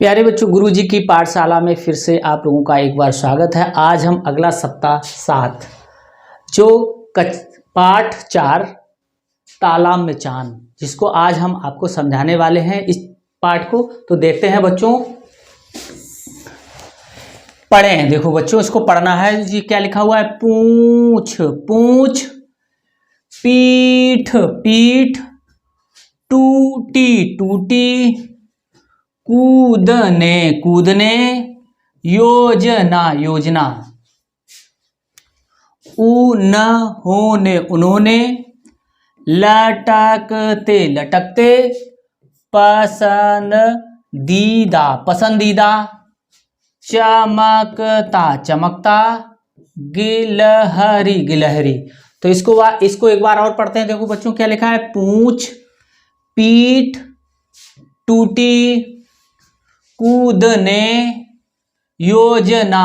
प्यारे बच्चों, गुरुजी की पाठशाला में फिर से आप लोगों का एक बार स्वागत है। आज हम अगला सप्ताह 7 जो पाठ 4 तालाब में चांद, जिसको आज हम आपको समझाने वाले हैं इस पाठ को। तो देखते हैं बच्चों, पढ़े हैं। देखो बच्चों, इसको पढ़ना है जी। क्या लिखा हुआ है? पूंछ पूंछ, पीठ पीठ, टूटी टूटी, कूदने कूदने, योजना योजना, उन्होंने उन्होंने, लटकते लटकते, पसंदीदा पसंदीदा, चमकता चमकता, गिलहरी गिलहरी। तो इसको एक बार और पढ़ते हैं। देखो बच्चों, क्या लिखा है? पूंछ, पीठ, टूटी, कूदने, योजना,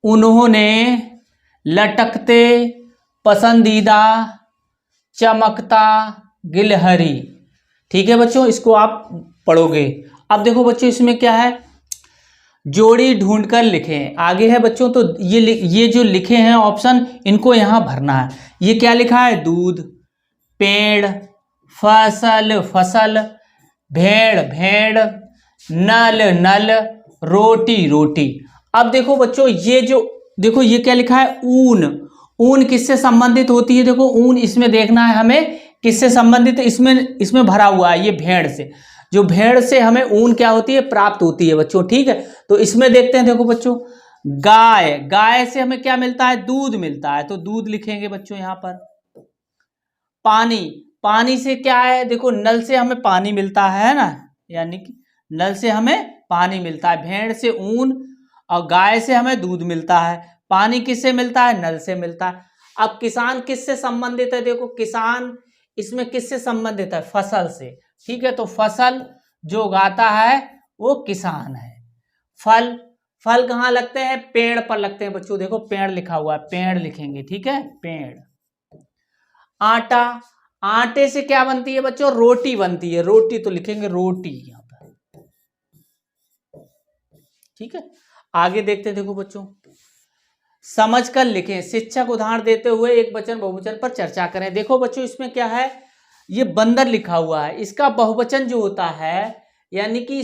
उन्होंने, लटकते, पसंदीदा, चमकता, गिलहरी। ठीक है बच्चों, इसको आप पढ़ोगे। अब देखो बच्चों, इसमें क्या है? जोड़ी ढूंढकर लिखें। आगे है बच्चों, तो ये जो लिखे हैं ऑप्शन, इनको यहां भरना है। ये क्या लिखा है? दूध, पेड़, फसल फसल, भेड़ भेड़, नल नल, रोटी रोटी। अब देखो बच्चों, ये क्या लिखा है? ऊन। ऊन किससे संबंधित होती है? देखो, ऊन इसमें देखना है हमें किससे संबंधित है। इसमें भरा हुआ है ये भेड़ से। जो भेड़ से हमें ऊन क्या होती है? प्राप्त होती है बच्चों। ठीक है, तो इसमें देखते हैं। देखो बच्चों, गाय, गाय से हमें क्या मिलता है? दूध मिलता है, तो दूध लिखेंगे बच्चों यहां पर। पानी, पानी से क्या है? देखो, नल से हमें पानी मिलता है ना, यानी कि नल से हमें पानी मिलता है। भेड़ से ऊन और गाय से हमें दूध मिलता है। पानी किससे मिलता है? नल से मिलता है। अब किसान किससे संबंधित है? देखो, किसान इसमें किससे संबंधित है? फसल से। ठीक है, तो फसल जो उगाता है वो किसान है। फल, फल कहाँ लगते हैं? पेड़ पर लगते हैं बच्चों। देखो, पेड़ लिखा हुआ है, पेड़ लिखेंगे। ठीक है, पेड़। आटा, आटे से क्या बनती है बच्चों? रोटी बनती है। रोटी तो लिखेंगे रोटी यहां पर। ठीक है, आगे देखते हैं। देखो बच्चों, समझकर लिखें। शिक्षक उदाहरण देते हुए एक वचन बहुवचन पर चर्चा करें। देखो बच्चों, इसमें क्या है? ये बंदर लिखा हुआ है। इसका बहुवचन जो होता है, यानी कि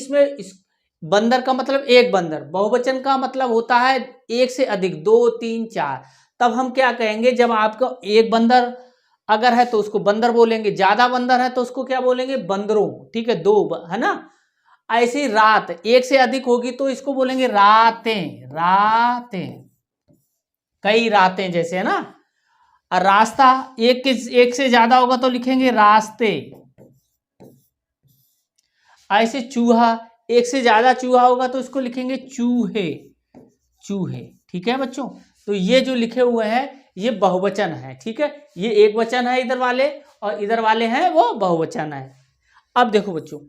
बंदर का मतलब एक बंदर। बहुवचन का मतलब होता है एक से अधिक, 2 3 4। तब हम क्या कहेंगे? जब आपको एक बंदर अगर है तो उसको बंदर बोलेंगे, ज्यादा बंदर है तो उसको क्या बोलेंगे? बंदरों। ठीक है, है ना। ऐसी रात, एक से अधिक होगी तो इसको बोलेंगे रातें रातें, कई रातें जैसे, है ना। और रास्ता, एक से ज्यादा होगा तो लिखेंगे रास्ते। ऐसे चूहा, एक से ज्यादा चूहा होगा तो इसको लिखेंगे चूहे चूहे। ठीक है बच्चों, तो ये जो लिखे हुए हैं ये बहुवचन है। ठीक है, ये एक वचन है इधर वाले, और इधर वाले हैं वो बहुवचन है। अब देखो बच्चों,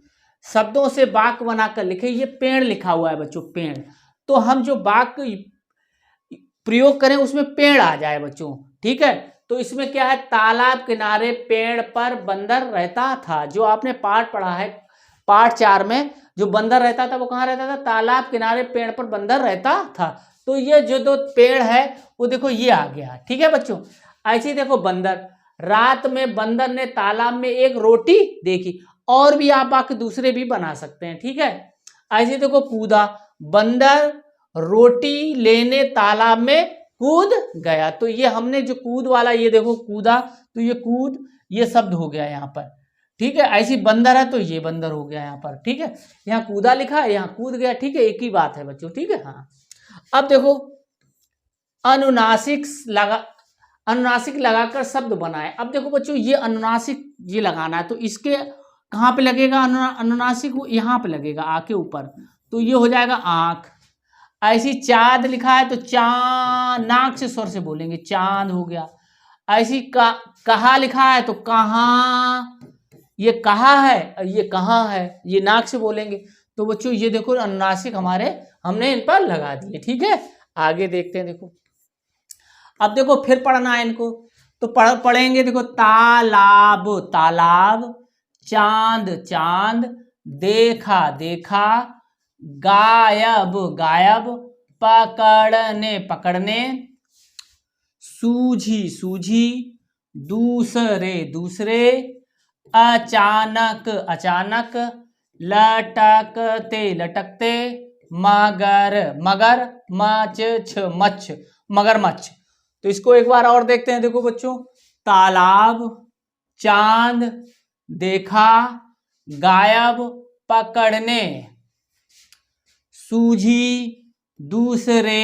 शब्दों से वाक्य बनाकर लिखे। ये पेड़ लिखा हुआ है बच्चों, पेड़। तो हम जो वाक्य प्रयोग करें उसमें पेड़ आ जाए बच्चों। ठीक है, तो इसमें क्या है? तालाब किनारे पेड़ पर बंदर रहता था। जो आपने पाठ पढ़ा है, पाठ 4 में, जो बंदर रहता था वो कहाँ रहता था? तालाब किनारे पेड़ पर बंदर रहता था। तो ये जो दो पेड़ है वो देखो ये आ गया। ठीक है बच्चों, ऐसे ही देखो, बंदर, रात में बंदर ने तालाब में एक रोटी देखी। और भी आप वाक्य दूसरे भी बना सकते हैं। ठीक है, ऐसे देखो, कूदा, बंदर रोटी लेने तालाब में कूद गया। तो ये हमने जो कूद वाला, ये देखो कूदा, तो ये कूद, ये शब्द हो गया यहाँ पर। ठीक है, ऐसी बंदर है तो ये बंदर हो गया यहाँ पर। ठीक है, यहाँ कूदा लिखा है, यहाँ कूद गया। ठीक है, एक ही बात है बच्चों। ठीक है, हाँ। अब देखो, अनुनासिक लगाकर शब्द बनाए। अब देखो बच्चों, ये अनुनासिक ये लगाना है, तो इसके कहाँ पे लगेगा? अनुनासिक यहाँ पे लगेगा, आ के ऊपर। तो ये हो जाएगा आंख। ऐसी चाँद लिखा है तो नाक से स्वर से बोलेंगे, चांद हो गया। ऐसी कहा लिखा है तो कहाँ, ये कहा है, ये कहाँ है, ये नाक से बोलेंगे। तो बच्चों ये देखो, अनुनासिक हमने इन पर लगा दिए। ठीक है, आगे देखते हैं। देखो, अब देखो फिर पढ़ना है इनको, तो पढ़ेंगे। देखो, तालाब तालाब, चांद चांद, देखा देखा, गायब गायब, पकड़ने पकड़ने, सूझी सूझी, दूसरे दूसरे, अचानक अचानक, लटकते लटकते, मगर मगर, मच्छ मगरमच्छ। तो इसको एक बार और देखते हैं, देखो बच्चों, तालाब, चांद, देखा, गायब, पकड़ने, सूझी, दूसरे,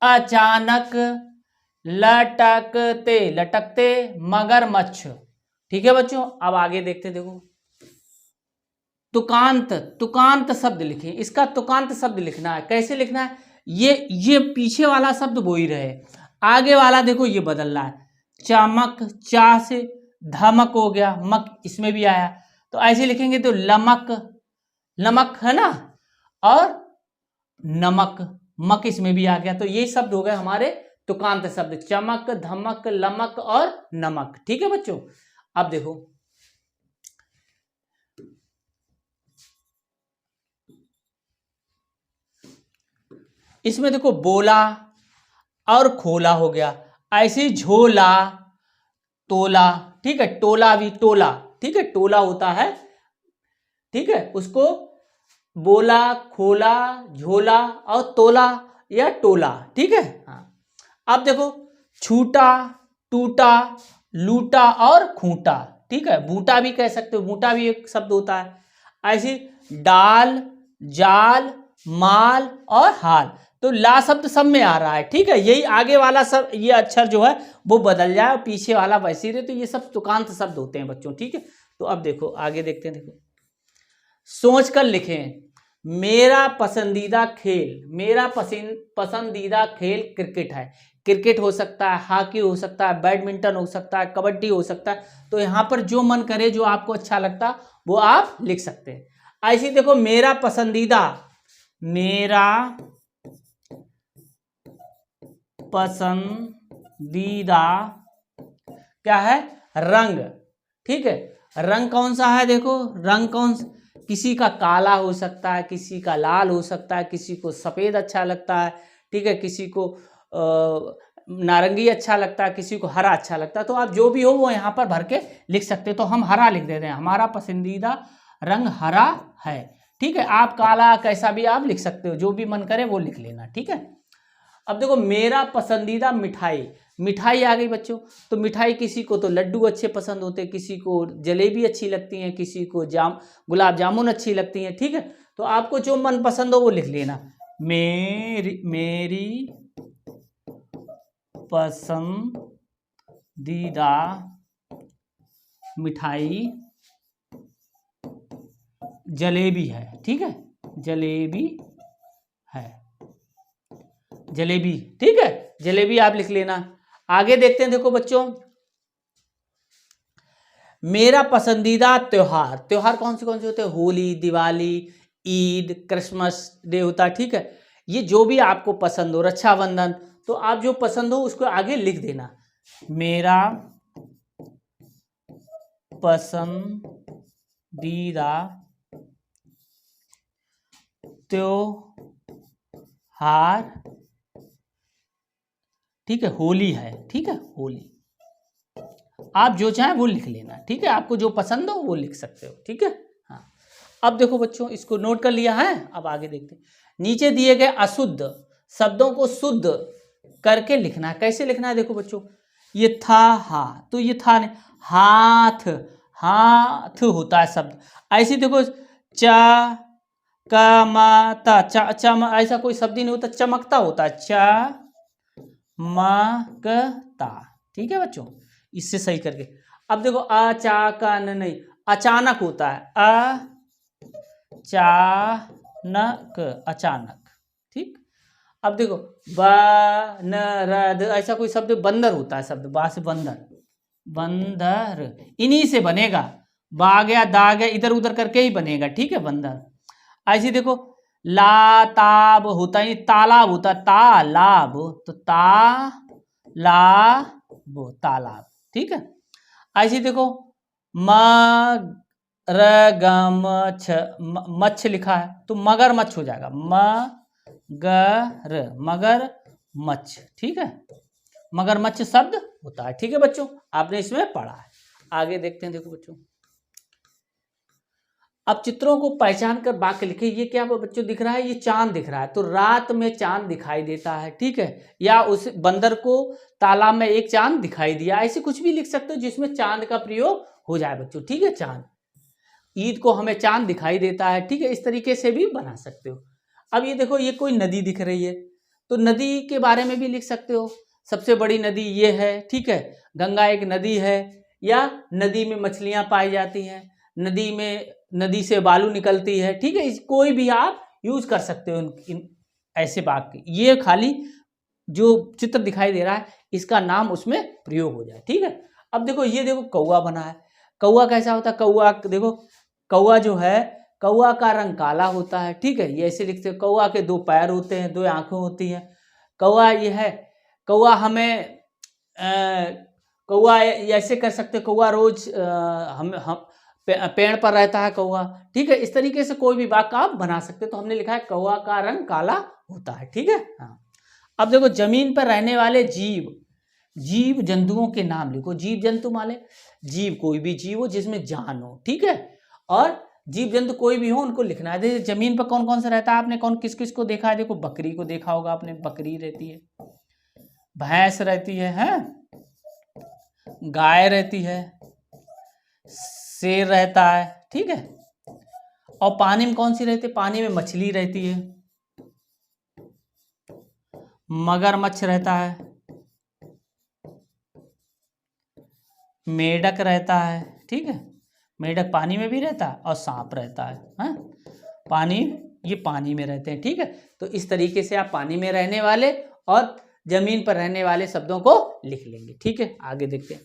अचानक, लटकते लटकते, मगरमच्छ। ठीक है बच्चों, अब आगे देखते, देखो तुकांत, तुकांत शब्द लिखें। इसका तुकांत शब्द लिखना है। कैसे लिखना है? ये पीछे वाला शब्द वो ही रहे, आगे वाला देखो ये बदल रहा है। चमक, चा से धमक हो गया, मक इसमें भी आया, तो ऐसे लिखेंगे तो लमक, नमक है ना, और नमक, मक इसमें भी आ गया। तो ये शब्द हो गए हमारे तुकांत शब्द, चमक, धमक, लमक और नमक। ठीक है बच्चों, अब देखो इसमें देखो बोला और खोला हो गया, ऐसे झोला, तोला। ठीक है, टोला भी, टोला, ठीक है, टोला होता है, ठीक है, उसको बोला, खोला, झोला और तोला या टोला। ठीक है, हाँ। अब देखो छूटा, टूटा, लूटा और खूंटा। ठीक है, बूटा भी कह सकते हो, बूटा भी एक शब्द होता है। ऐसे डाल, जाल, माल और हाल। तो ला शब्द सब में आ रहा है। ठीक है, यही आगे वाला सब, ये अक्षर जो है वो बदल जाए और पीछे वाला वैसे ही रहे, तो ये सब तुकांत शब्द होते हैं बच्चों। ठीक है, तो अब देखो आगे देखते हैं, देखो सोच कर लिखें। मेरा पसंदीदा खेल, मेरा पसंदीदा खेल क्रिकेट है। क्रिकेट हो सकता है, हॉकी हो सकता है, बैडमिंटन हो सकता है, कबड्डी हो सकता है। तो यहाँ पर जो मन करे, जो आपको अच्छा लगता वो आप लिख सकते हैं। ऐसे देखो मेरा पसंदीदा, मेरा पसंदीदा क्या है? रंग। ठीक है, रंग कौन सा है? देखो रंग कौन सा, किसी का काला हो सकता है, किसी का लाल हो सकता है, किसी को सफ़ेद अच्छा लगता है, ठीक है, किसी को नारंगी अच्छा लगता है, किसी को हरा अच्छा लगता है। तो आप जो भी हो वो यहाँ पर भर के लिख सकते हो। तो हम हरा लिख देते हैं, हमारा पसंदीदा रंग हरा है। ठीक है, आप काला कैसा भी आप लिख सकते हो, जो भी मन करे वो लिख लेना। ठीक है, अब देखो मेरा पसंदीदा मिठाई, मिठाई आ गई बच्चों। तो मिठाई किसी को तो लड्डू अच्छे पसंद होते हैं, किसी को जलेबी अच्छी लगती है, किसी को गुलाब जामुन अच्छी लगती हैं। ठीक है, तो आपको जो मन पसंद हो वो लिख लेना। मेरी पसंदीदा मिठाई जलेबी है। ठीक है, जलेबी है, जलेबी। ठीक है, जलेबी आप लिख लेना। आगे देखते हैं, देखो बच्चों मेरा पसंदीदा त्योहार, त्योहार कौन से होते हैं? होली, दिवाली, ईद, क्रिसमस डे होता है। ठीक है, ये जो भी आपको पसंद हो, रक्षाबंधन, तो आप जो पसंद हो उसको आगे लिख देना। मेरा पसंदीदा त्योहार, ठीक है, होली है। ठीक है, होली आप जो चाहें वो लिख लेना। ठीक है, आपको जो पसंद हो वो लिख सकते हो। ठीक है, हाँ। अब देखो बच्चों, इसको नोट कर लिया है, अब आगे देखते हैं। नीचे दिए गए अशुद्ध शब्दों को शुद्ध करके लिखना है। कैसे लिखना है? देखो बच्चों, ये था, हा, तो ये था नहीं, हाथ, हाथ होता है शब्द। ऐसे देखो चमकता, ऐसा कोई शब्द ही नहीं होता, चमकता होता है, चमकता। ठीक है बच्चों, इससे सही करके। अब देखो अचाकन नहीं, अचानक होता है, अचानक, अचानक। ठीक, अब देखो बनरद, ऐसा कोई शब्द, बंदर होता है शब्द, बा से बंदर, बंदर, इन्हीं से बनेगा, बा गया दा गया इधर उधर करके ही बनेगा। ठीक है, बंदर। ऐसे देखो लाताब होता है, तालाब होता है, तालाब, तो तालाब, तालाब। ठीक है, ऐसे देखो मच्छ लिखा है तो मगरमच्छ हो जाएगा, मगर मच्छ। ठीक है, मगरमच्छ शब्द होता है। ठीक है बच्चों, आपने इसमें पढ़ा है। आगे देखते हैं। देखो बच्चों, अब चित्रों को पहचान कर वाक्य लिखे। ये क्या बच्चों दिख रहा है? ये चांद दिख रहा है, तो रात में चांद दिखाई देता है। ठीक है, या उस बंदर को तालाब में एक चांद दिखाई दिया, ऐसे कुछ भी लिख सकते हो जिसमें चांद का प्रयोग हो जाए बच्चों। ठीक है, चांद, ईद को हमें चांद दिखाई देता है। ठीक है, इस तरीके से भी बना सकते हो। अब ये देखो, ये कोई नदी दिख रही है, तो नदी के बारे में भी लिख सकते हो। सबसे बड़ी नदी ये है। ठीक है, गंगा एक नदी है, या नदी में मछलियां पाई जाती हैं, नदी से बालू निकलती है। ठीक है, कोई भी आप यूज कर सकते हो इन ऐसे वाक्य। ये खाली जो चित्र दिखाई दे रहा है इसका नाम उसमें प्रयोग हो जाए। ठीक है, अब देखो, ये देखो कौवा बना है। कौवा कैसा होता है? कौवा देखो, कौवा जो है, कौवा का रंग काला होता है। ठीक है, ये ऐसे लिखते हैं। कौवा के 2 पैर होते हैं, 2 आंखें होती हैं। कौवा ये है। कौवा हमें कौवा ऐसे कर सकते, कौवा रोज हम पेड़ पर रहता है कौवा। ठीक है, इस तरीके से कोई भी वाक्य आप बना सकते हो। तो हमने लिखा है कौवा का रंग काला होता है। ठीक है, हाँ। अब देखो, जमीन पर रहने वाले जीव जंतुओं के नाम लिखो। जीव जंतु माने जीव, कोई भी जीव हो जिसमें जान हो। ठीक है, और जीव जंतु कोई भी हो उनको लिखना है। जैसे जमीन पर कौन कौन सा रहता है, आपने कौन किस किस को देखा है? देखो, बकरी को देखा होगा आपने, बकरी रहती है, भैंस रहती है, गाय रहती है, शेर रहता है। ठीक है, और पानी में कौन सी रहती है? पानी में मछली रहती है, मगरमच्छ रहता है, मेढक रहता है। ठीक है, मेढक पानी में भी रहता है, और सांप रहता है, ये पानी में रहते हैं। ठीक है, तो इस तरीके से आप पानी में रहने वाले और जमीन पर रहने वाले शब्दों को लिख लेंगे। ठीक है, आगे देखते हैं।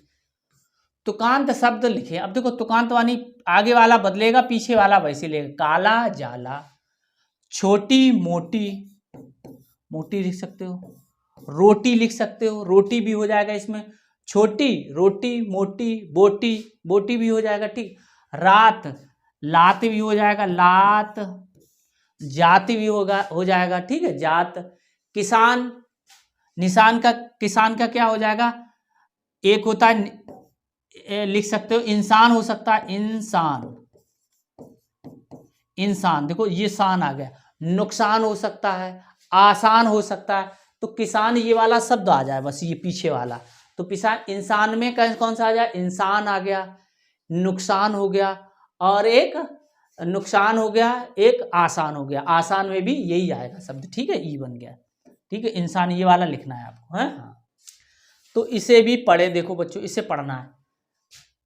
तुकांत शब्द लिखे। अब देखो, तुकांत वानी आगे वाला बदलेगा, पीछे वाला वैसे लेगा। काला जाला, छोटी मोटी, मोटी लिख सकते हो। रोटी लिख सकते हो, रोटी भी हो जाएगा इसमें। छोटी रोटी, मोटी बोटी, बोटी भी हो जाएगा। ठीक, रात, लात भी हो जाएगा, लात। जाति भी हो जाएगा। ठीक है, जात। किसान, किसान का क्या हो जाएगा? एक होता है, लिख सकते हो, इंसान हो सकता है, इंसान। देखो, ये शान आ गया। नुकसान हो सकता है, आसान हो सकता है। तो किसान ये वाला शब्द आ जाए, बस ये पीछे वाला। तो इंसान में कौन सा आ जाए? इंसान आ गया, नुकसान हो गया, और एक नुकसान हो गया, एक आसान हो गया। आसान में भी यही आएगा शब्द। ठीक है, ई बन गया। ठीक है, इंसान ये वाला लिखना है आपको, है। हाँ, तो इसे भी पढ़े। देखो बच्चों, इसे पढ़ना है।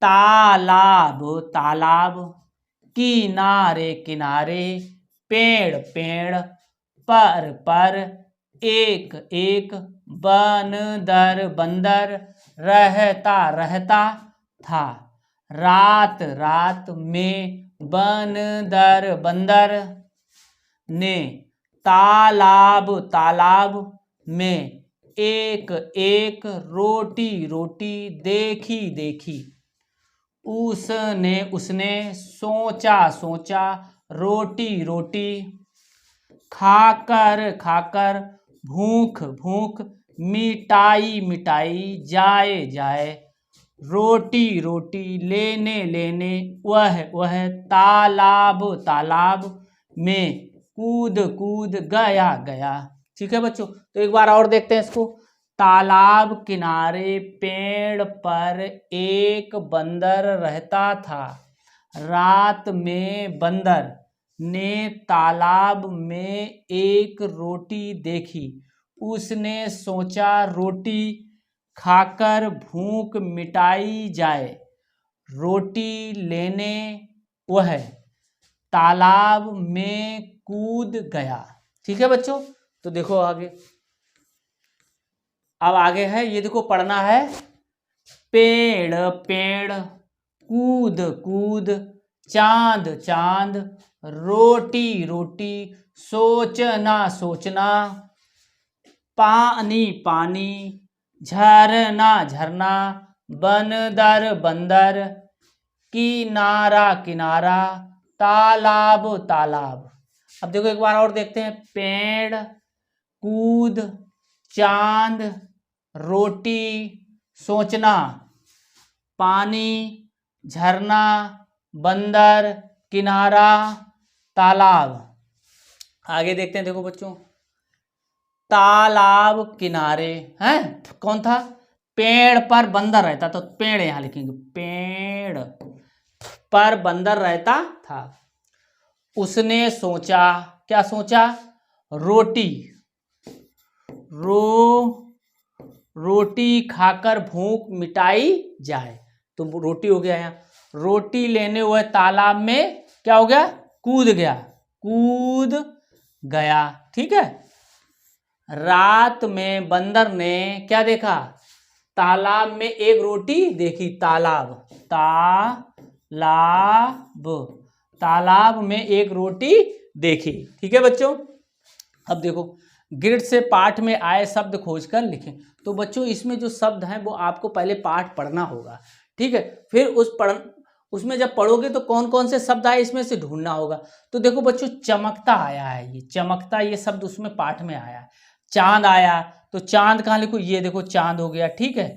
तालाब, तालाब, किनारे किनारे, पेड़ पेड़, पर, एक एक, बंदर बंदर, रहता था, रात रात में, बंदर बंदर ने, तालाब में, एक एक, रोटी रोटी, देखी, उसने, सोचा, रोटी, खाकर, भूख, मिटाई, जाए, रोटी, लेने, वह, तालाब में, कूद, गया। ठीक है बच्चों, तो एक बार और देखते हैं इसको। तालाब किनारे, पेड़ पर एक बंदर रहता था, रात में बंदर ने तालाब में एक रोटी देखी, उसने सोचा रोटी खाकर भूख मिटाई जाए, रोटी लेने वह तालाब में कूद गया। ठीक है बच्चों, तो देखो आगे, अब आगे है, ये देखो पढ़ना है। पेड़, कूद, चांद, रोटी, सोचना, पानी, झरना, बंदर, किनारा किनारा, तालाब तालाब। अब देखो एक बार और देखते हैं, पेड़, कूद, चांद, रोटी, सोचना, पानी, झरना, बंदर, किनारा, तालाब। आगे देखते हैं, देखो बच्चों, तालाब किनारे हैं, कौन था, पेड़ पर बंदर रहता, तो पेड़ यहां लिखेंगे, पेड़ पर बंदर रहता था। उसने सोचा, क्या सोचा, रोटी, रोटी खाकर भूख मिटाई जाए, तो रोटी हो गया यहाँ। रोटी लेने हुए तालाब में क्या हो गया, कूद गया, कूद गया, ठीक है। रात में बंदर ने क्या देखा, तालाब में एक रोटी देखी, तालाब, तालाब में एक रोटी देखी, ठीक है बच्चों। अब देखो, ग्रिड से पाठ में आए शब्द खोजकर लिखें। तो बच्चों इसमें जो शब्द हैं वो आपको पहले पाठ पढ़ना होगा, ठीक है। फिर उसमें जब पढ़ोगे तो कौन कौन से शब्द आए इसमें से ढूंढना होगा। तो देखो बच्चों, चमकता आया है, ये चमकता, ये शब्द उसमें पाठ में आया है। चांद आया, तो चांद कहाँ लिखो, ये देखो चांद हो गया, ठीक है।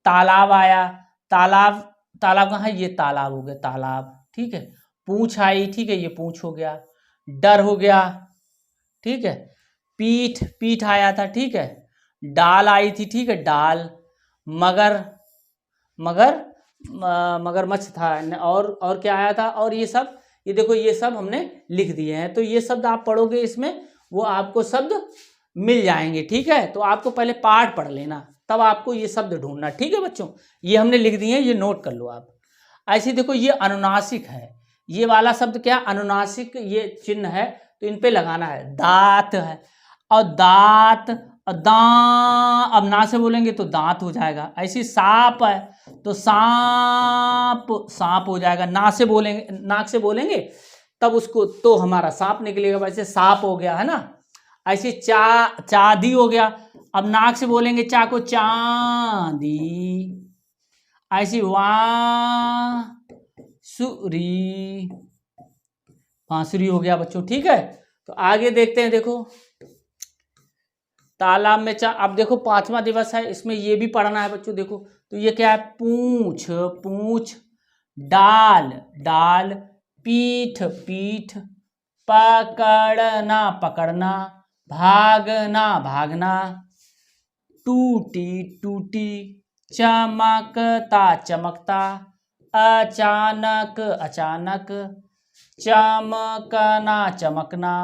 तालाब आया, तालाब, तालाब कहाँ है, ये तालाब हो गया, तालाब, ठीक है। पूंछ आई, ठीक है, ये पूंछ हो गया। डर हो गया, ठीक है। पीठ, पीठ आया था, ठीक है। डाल आई थी, ठीक है, डाल। मगर, मगरमच्छ था, और क्या आया था, और ये सब, ये देखो ये सब हमने लिख दिए हैं। तो ये शब्द आप पढ़ोगे इसमें, वो आपको शब्द मिल जाएंगे, ठीक है। तो आपको पहले पाठ पढ़ लेना, तब आपको ये शब्द ढूंढना, ठीक है बच्चों। ये हमने लिख दिए हैं, ये नोट कर लो आप। ऐसे देखो, ये अनुनासिक है, ये वाला शब्द क्या, अनुनासिक, ये चिन्ह है, तो इन पे लगाना है। दांत है, और दांत, और अब ना से बोलेंगे तो दांत हो जाएगा। ऐसी सांप है, तो सांप, सांप हो जाएगा। ना से बोलेंगे, नाक से बोलेंगे तब उसको, तो हमारा सांप निकलेगा, वैसे सांप हो गया, है ना। ऐसे चांदी हो गया, अब नाक से बोलेंगे चा को, चांदी। ऐसी बांसुरी, बांसुरी हो गया बच्चों, ठीक है। तो आगे देखते हैं, देखो तालाब में अब देखो 5वां दिवस है, इसमें ये भी पढ़ना है बच्चों। देखो तो ये क्या है, पूंछ, पूंछ, डाल, डाल, पीठ, पीठ, पकड़ना, पकड़ना, भागना, भागना, टूटी, टूटी, चमकता, चमकता, अचानक, अचानक, चमकना, चमकना,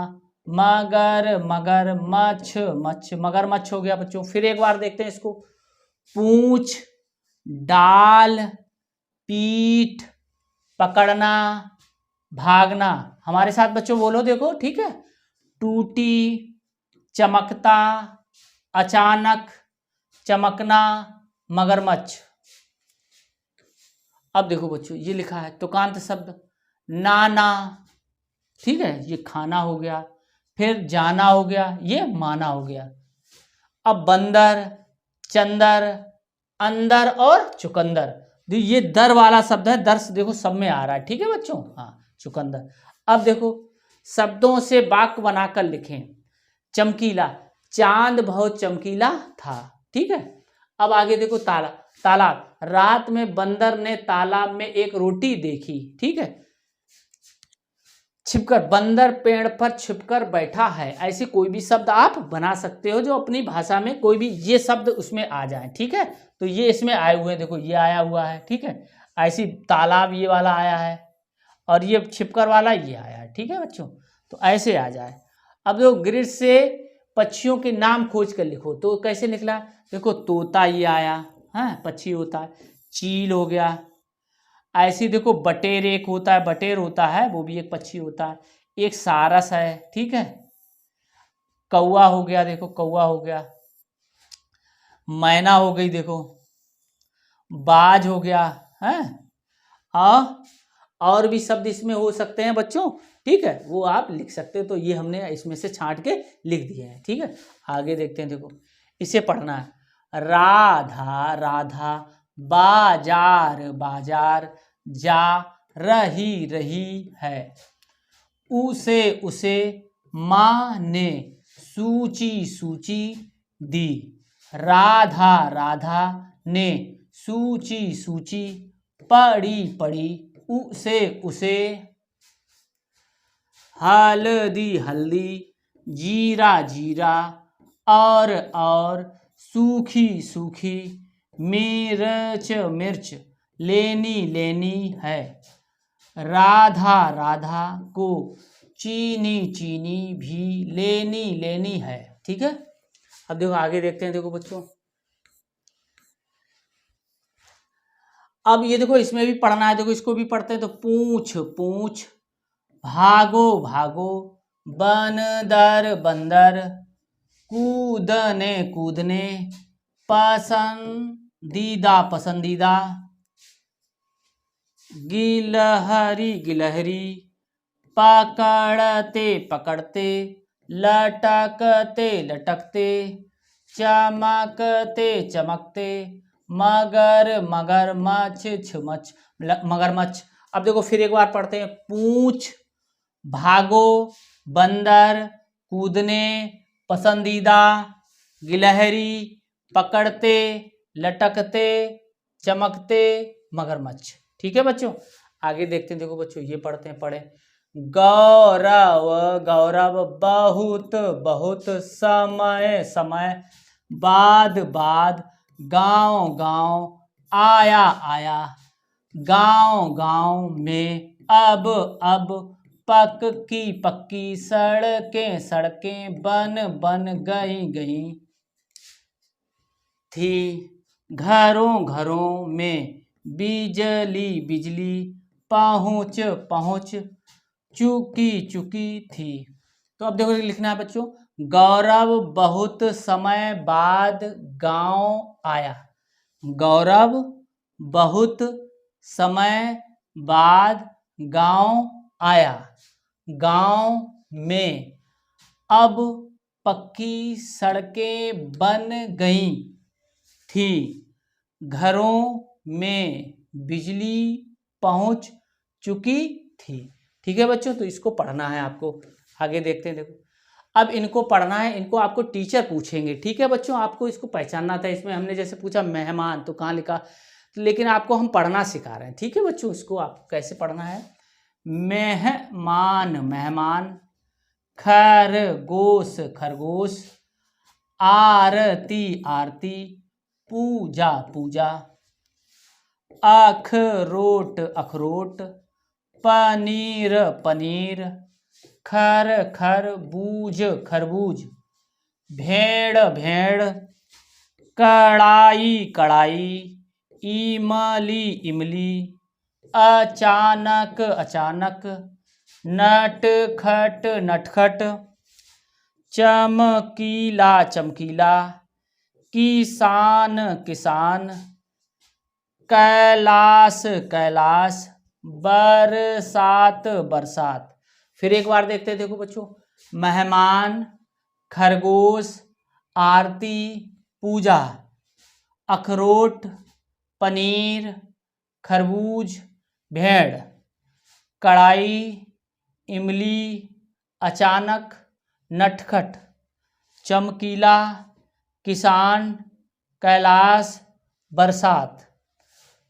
मगर, मगर, मच्छ, मच्छ, मगरमच्छ हो गया बच्चों। फिर एक बार देखते हैं इसको, पूंछ, डाल, पीठ, पकड़ना, भागना। हमारे साथ बच्चों बोलो, देखो, ठीक है। टूटी, चमकता, अचानक, चमकना, मगरमच्छ। अब देखो बच्चों, ये लिखा है तुकांत शब्द, नाना, ठीक है, ये खाना हो गया। फिर जाना हो गया, ये माना हो गया। अब बंदर, चंदर, अंदर और चुकंदर, ये दर वाला शब्द है, दर्श देखो सब में आ रहा है, ठीक है बच्चों, हाँ, चुकंदर। अब देखो शब्दों से वाक्य बनाकर लिखें। चमकीला, चांद बहुत चमकीला था, ठीक है। अब आगे देखो, तालाब, रात में बंदर ने तालाब में एक रोटी देखी, ठीक है। छिपकर, बंदर पेड़ पर छिपकर बैठा है। ऐसे कोई भी शब्द आप बना सकते हो जो अपनी भाषा में कोई भी ये शब्द उसमें आ जाए, ठीक है। तो ये इसमें आए हुए हैं, देखो ये आया हुआ है, ठीक है। ऐसी तालाब ये वाला आया है, और ये छिपकर वाला ये आया है, ठीक है बच्चों। तो ऐसे आ जाए। अब देखो, ग्रिड से पक्षियों के नाम खोज कर लिखो। तो कैसे निकला, देखो तोता ये आया है, पक्षी होता है। चील हो गया। ऐसे देखो, बटेर एक होता है, बटेर होता है, वो भी एक पक्षी होता है। एक सारस है, ठीक है। कौवा हो गया, देखो कौवा हो गया। मैना हो गई, देखो। बाज हो गया है। और भी शब्द इसमें हो सकते हैं बच्चों, ठीक है, वो आप लिख सकते हो। तो ये हमने इसमें से छांट के लिख दिए हैं, ठीक है। आगे देखते हैं, देखो इसे पढ़ना है। राधा, राधा, बाजार, बाजार, जा रही रही है। उसे माँ ने सूची दी। राधा ने सूची पढ़ी। उसे हल्दी जीरा और सूखी मिर्च लेनी है। राधा को चीनी भी लेनी है। ठीक है, अब देखो आगे देखते हैं। देखो बच्चों, अब ये देखो इसमें भी पढ़ना है। देखो इसको भी पढ़ते हैं। तो पूछ भागो बंदर कूदने पसंदीदा गिलहरी पकड़ते लटकते चमकते मगरमच्छ। अब देखो फिर एक बार पढ़ते हैं। पूछ भागो बंदर कूदने पसंदीदा गिलहरी पकड़ते लटकते चमकते मगरमच्छ। ठीक है बच्चों, आगे देखते हैं। देखो बच्चों ये पढ़ते हैं। पढ़े गौरव बहुत समय बाद गांव आया। गांव में अब पक्की सड़कें बन गई थी। घरों में बिजली पहुंच चुकी थी। तो अब देखो लिखना है बच्चों, गौरव बहुत समय बाद गांव आया। गौरव बहुत समय बाद गांव आया। गांव में अब पक्की सड़कें बन गई थी। घरों में बिजली पहुंच चुकी थी। ठीक है बच्चों, तो इसको पढ़ना है आपको। आगे देखते हैं। देखो अब इनको पढ़ना है, इनको आपको टीचर पूछेंगे। ठीक है बच्चों, आपको इसको पहचानना था। इसमें हमने जैसे पूछा मेहमान, तो कहाँ लिखा, लेकिन आपको हम पढ़ना सिखा रहे हैं। ठीक है बच्चों, इसको आपको कैसे पढ़ना है। मेहमान खरगोश आरती पूजा अखरोट पनीर खरबूज भेड़ कढ़ाई इमली अचानक नटखट चमकीला किसान कैलाश बरसात। फिर एक बार देखते हैं। देखो बच्चों, मेहमान खरगोश आरती पूजा अखरोट पनीर खरबूज भेड़ कढ़ाई इमली अचानक नटखट चमकीला किसान कैलाश बरसात।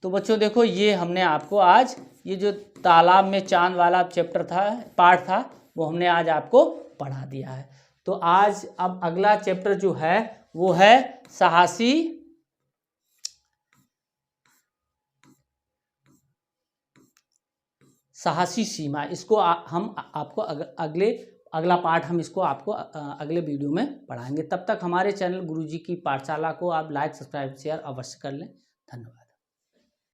तो बच्चों देखो, ये हमने आपको आज ये जो तालाब में चांद वाला चैप्टर था, पार्ट था, वो हमने आज आपको पढ़ा दिया है। तो आज अब अगला चैप्टर जो है वो है साहसी सीमा। इसको हम आपको अगला पार्ट हम इसको आपको अगले वीडियो में पढ़ाएंगे। तब तक हमारे चैनल गुरुजी की पाठशाला को आप लाइक सब्सक्राइब शेयर अवश्य कर लें। धन्यवाद।